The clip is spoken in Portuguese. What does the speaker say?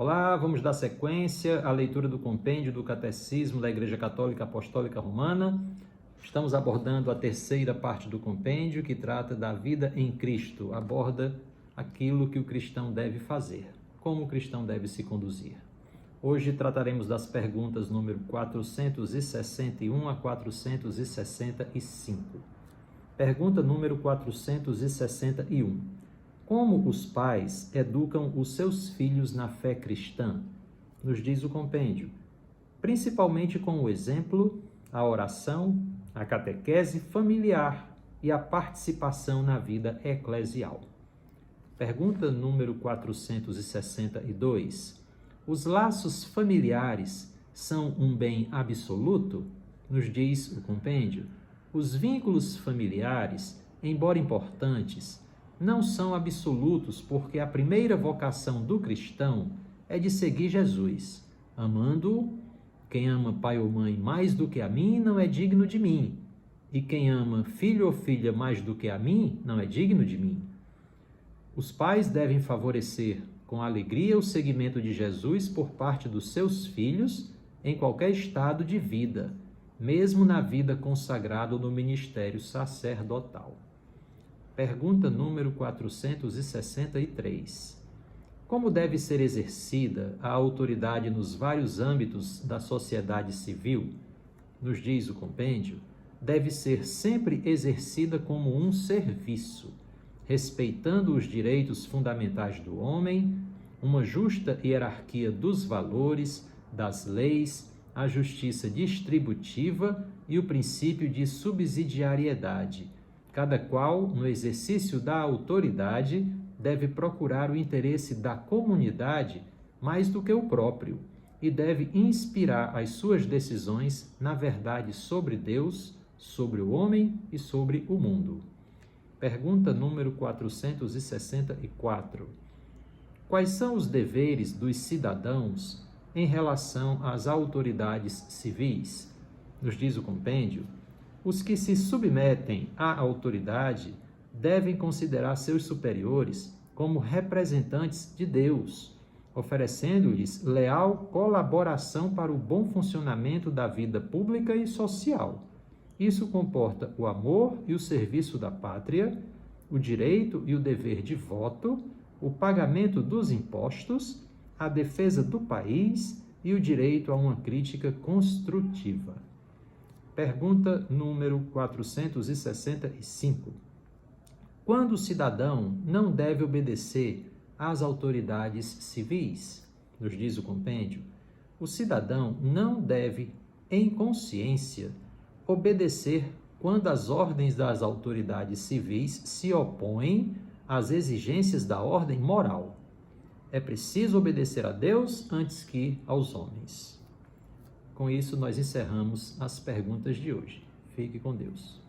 Olá, vamos dar sequência à leitura do compêndio do Catecismo da Igreja Católica Apostólica Romana. Estamos abordando a terceira parte do compêndio, que trata da vida em Cristo, aborda aquilo que o cristão deve fazer, como o cristão deve se conduzir. Hoje trataremos das perguntas número 461 a 465. Pergunta número 461. Como os pais educam os seus filhos na fé cristã? Nos diz o compêndio. Principalmente com o exemplo, a oração, a catequese familiar e a participação na vida eclesial. Pergunta número 462. Os laços familiares são um bem absoluto? Nos diz o compêndio. Os vínculos familiares, embora importantes, não são absolutos, porque a primeira vocação do cristão é de seguir Jesus, amando-o. Quem ama pai ou mãe mais do que a mim não é digno de mim, e quem ama filho ou filha mais do que a mim não é digno de mim. Os pais devem favorecer com alegria o seguimento de Jesus por parte dos seus filhos em qualquer estado de vida, mesmo na vida consagrada no ministério sacerdotal. Pergunta número 463. Como deve ser exercida a autoridade nos vários âmbitos da sociedade civil? Nos diz o compêndio, deve ser sempre exercida como um serviço, respeitando os direitos fundamentais do homem, uma justa hierarquia dos valores, das leis, a justiça distributiva e o princípio de subsidiariedade. Cada qual, no exercício da autoridade, deve procurar o interesse da comunidade mais do que o próprio e deve inspirar as suas decisões na verdade sobre Deus, sobre o homem e sobre o mundo. Pergunta número 464. Quais são os deveres dos cidadãos em relação às autoridades civis? Nos diz o compêndio. Os que se submetem à autoridade devem considerar seus superiores como representantes de Deus, oferecendo-lhes leal colaboração para o bom funcionamento da vida pública e social. Isso comporta o amor e o serviço da pátria, o direito e o dever de voto, o pagamento dos impostos, a defesa do país e o direito a uma crítica construtiva. Pergunta número 465. Quando o cidadão não deve obedecer às autoridades civis? Nos diz o compêndio. O cidadão não deve, em consciência, obedecer quando as ordens das autoridades civis se opõem às exigências da ordem moral. É preciso obedecer a Deus antes que aos homens. Com isso, nós encerramos as perguntas de hoje. Fique com Deus.